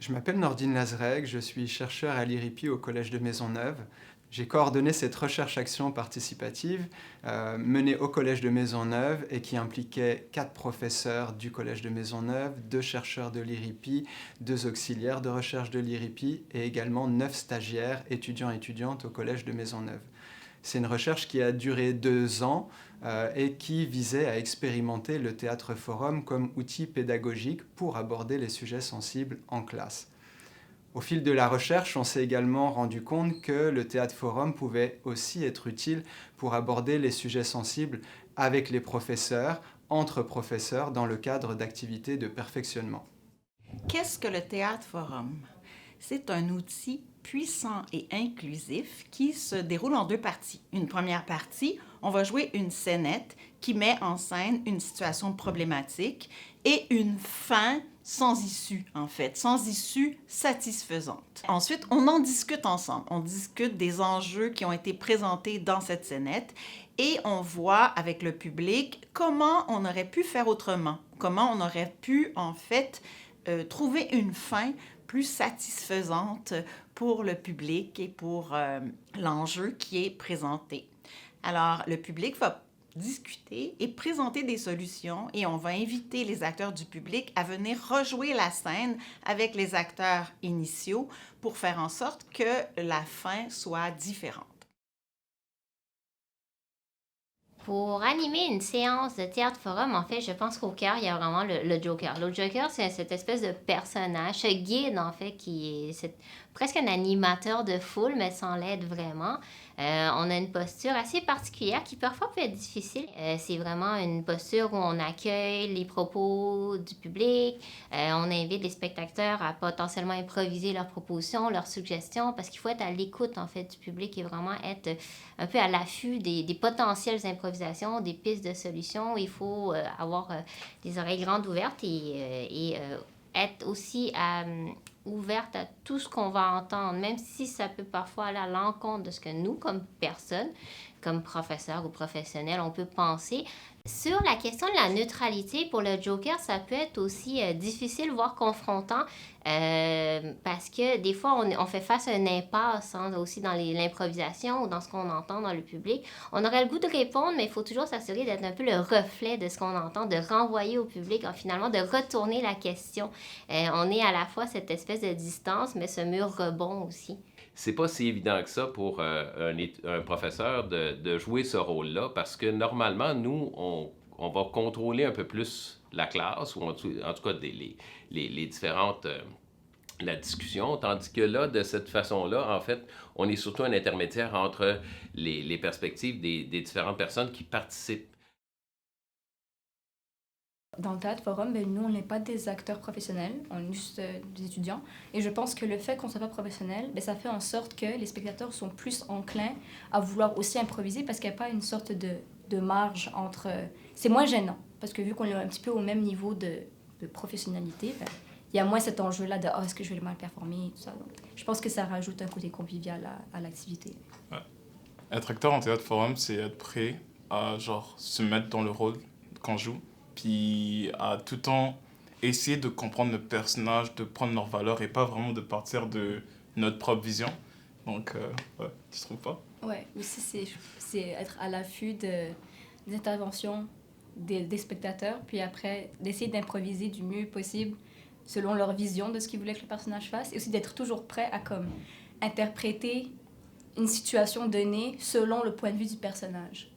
Je m'appelle Nordine Lazreg, je suis chercheur à l'IRIPI au Collège de Maisonneuve. J'ai coordonné cette recherche-action participative menée au Collège de Maisonneuve et qui impliquait 4 professeurs du Collège de Maisonneuve, 2 chercheurs de l'IRIPI, 2 auxiliaires de recherche de l'IRIPI et également 9 stagiaires, étudiants et étudiantes au Collège de Maisonneuve. C'est une recherche qui a duré 2 ans et qui visait à expérimenter le théâtre forum comme outil pédagogique pour aborder les sujets sensibles en classe. Au fil de la recherche, on s'est également rendu compte que le théâtre forum pouvait aussi être utile pour aborder les sujets sensibles avec les professeurs, entre professeurs, dans le cadre d'activités de perfectionnement. Qu'est-ce que le théâtre forum? C'est un outil puissant et inclusif qui se déroule en 2 parties. Une première partie, on va jouer une scénette qui met en scène une situation problématique et une fin sans issue, en fait, sans issue satisfaisante. Ensuite, on en discute ensemble. On discute des enjeux qui ont été présentés dans cette scénette et on voit avec le public comment on aurait pu faire autrement, comment on aurait pu, en fait, trouver une fin plus satisfaisante pour le public et pour l'enjeu qui est présenté. Alors, le public va discuter et présenter des solutions et on va inviter les acteurs du public à venir rejouer la scène avec les acteurs initiaux pour faire en sorte que la fin soit différente. Pour animer une séance de théâtre forum, en fait, je pense qu'au cœur, il y a vraiment le Joker. Le Joker, c'est cette espèce de personnage, ce guide, en fait, qui est presque un animateur de foule, mais sans l'aide vraiment. On a une posture assez particulière qui parfois peut être difficile. C'est vraiment une posture où on accueille les propos du public, on invite les spectateurs à potentiellement improviser leurs propositions, leurs suggestions, parce qu'il faut être à l'écoute, en fait, du public et vraiment être un peu à l'affût des potentielles improvisations, des pistes de solutions. Il faut avoir des oreilles grandes ouvertes et être aussi ouverte à tout ce qu'on va entendre, même si ça peut parfois aller à l'encontre de ce que nous, comme personnes, comme professeurs ou professionnels, on peut penser. Sur la question de la neutralité, pour le Joker, ça peut être aussi difficile, voire confrontant, parce que des fois, on fait face à une impasse aussi dans l'improvisation ou dans ce qu'on entend dans le public. On aurait le goût de répondre, mais il faut toujours s'assurer d'être un peu le reflet de ce qu'on entend, de renvoyer au public, finalement, de retourner la question. On est à la fois cette espèce de distance, mais ce mur rebond aussi. C'est pas si évident que ça pour un professeur de jouer ce rôle-là, parce que normalement, nous, on va contrôler un peu plus la classe, ou en tout cas les différentes... la discussion, tandis que là, de cette façon-là, en fait, on est surtout un intermédiaire entre les perspectives des différentes personnes qui participent. Dans le théâtre forum, nous, on n'est pas des acteurs professionnels, on est juste des étudiants. Et je pense que le fait qu'on ne soit pas professionnel, ça fait en sorte que les spectateurs sont plus enclins à vouloir aussi improviser parce qu'il n'y a pas une sorte de marge entre... c'est moins gênant, parce que vu qu'on est un petit peu au même niveau de professionnalité, il y a moins cet enjeu-là de « est-ce que je vais mal performer ?» tout ça. Donc, je pense que ça rajoute un côté convivial à l'activité. Ouais. Être acteur en théâtre forum, c'est être prêt à se mettre dans le rôle qu'on joue, puis à tout le temps essayer de comprendre le personnage, de prendre leurs valeurs et pas vraiment de partir de notre propre vision. Donc, ouais, tu trouves pas? Ouais, aussi c'est être à l'affût des interventions des spectateurs, puis après d'essayer d'improviser du mieux possible selon leur vision de ce qu'ils voulaient que le personnage fasse, et aussi d'être toujours prêt à interpréter une situation donnée selon le point de vue du personnage.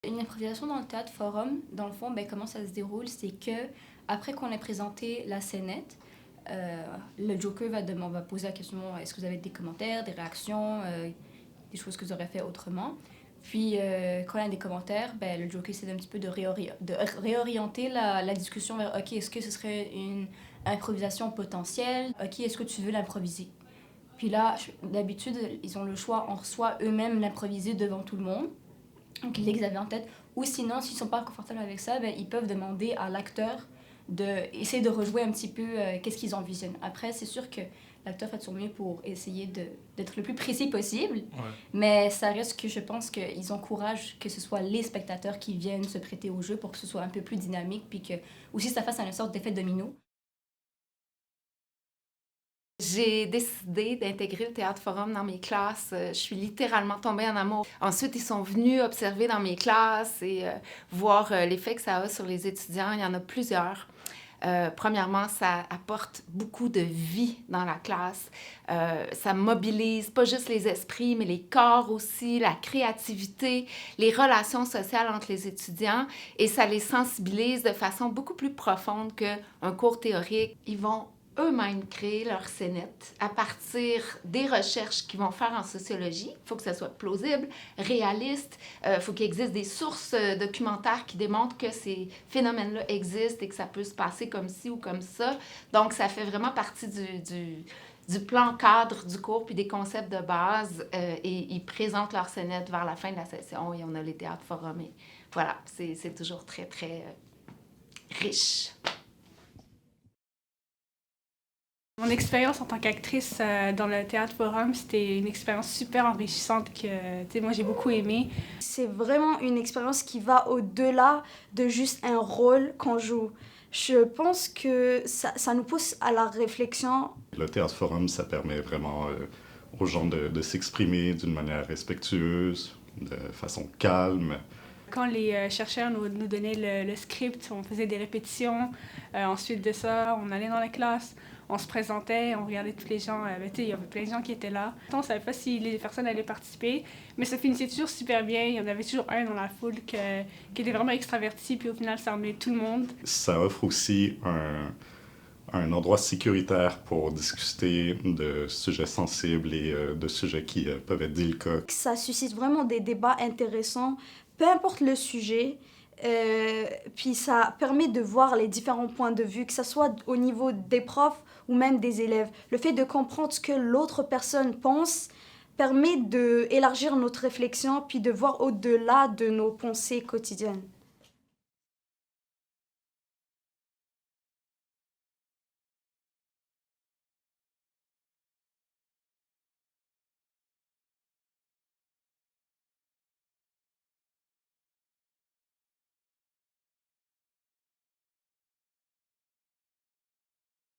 Une improvisation dans le théâtre forum, dans le fond, comment ça se déroule, c'est que après qu'on ait présenté la scénette, le Joker va poser la question « Est-ce que vous avez des commentaires, des réactions, des choses que vous aurez fait autrement ?» Puis, quand il y a des commentaires, le Joker essaie un petit peu de réorienter la discussion vers « Ok, est-ce que ce serait une improvisation potentielle? Ok, est-ce que tu veux l'improviser? » Puis là, d'habitude, ils ont le choix entre soit eux-mêmes l'improviser devant tout le monde, donc ils l'exavaient en tête, ou sinon, s'ils ne sont pas confortables avec ça, ils peuvent demander à l'acteur d'essayer de rejouer un petit peu qu'est-ce qu'ils envisagent. Après, c'est sûr que l'acteur fait de son mieux pour essayer d'être le plus précis possible, ouais. Mais ça reste que je pense qu'ils encouragent que ce soit les spectateurs qui viennent se prêter au jeu pour que ce soit un peu plus dynamique, puis que aussi ça fasse une sorte d'effet domino. J'ai décidé d'intégrer le Théâtre Forum dans mes classes. Je suis littéralement tombée en amour. Ensuite, ils sont venus observer dans mes classes et voir l'effet que ça a sur les étudiants. Il y en a plusieurs. Premièrement, ça apporte beaucoup de vie dans la classe. Ça mobilise pas juste les esprits, mais les corps aussi, la créativité, les relations sociales entre les étudiants, et ça les sensibilise de façon beaucoup plus profonde qu'un cours théorique. Ils vont eux-mêmes créer leur scénette à partir des recherches qu'ils vont faire en sociologie. Il faut que ça soit plausible, réaliste. Il faut qu'il existe des sources documentaires qui démontrent que ces phénomènes-là existent et que ça peut se passer comme ci ou comme ça. Donc, ça fait vraiment partie du plan cadre du cours puis des concepts de base. Et ils présentent leur scénette vers la fin de la session et on a les théâtres forums. Et voilà, c'est toujours très, très riche. Mon expérience en tant qu'actrice dans le Théâtre Forum, c'était une expérience super enrichissante que moi j'ai beaucoup aimée. C'est vraiment une expérience qui va au-delà de juste un rôle qu'on joue. Je pense que ça nous pousse à la réflexion. Le Théâtre Forum, ça permet vraiment aux gens de s'exprimer d'une manière respectueuse, de façon calme. Quand les chercheurs nous donnaient le script, on faisait des répétitions. Ensuite de ça, on allait dans la classe, on se présentait, on regardait tous les gens. Il y avait plein de gens qui étaient là. On ne savait pas si les personnes allaient participer, mais ça finissait toujours super bien. Il y en avait toujours un dans la foule qui était vraiment extraverti, puis au final, ça emmenait tout le monde. Ça offre aussi un endroit sécuritaire pour discuter de sujets sensibles et de sujets qui peuvent être délicats. Ça suscite vraiment des débats intéressants, peu importe le sujet. Puis ça permet de voir les différents points de vue, que ce soit au niveau des profs ou même des élèves. Le fait de comprendre ce que l'autre personne pense permet d'élargir notre réflexion puis de voir au-delà de nos pensées quotidiennes.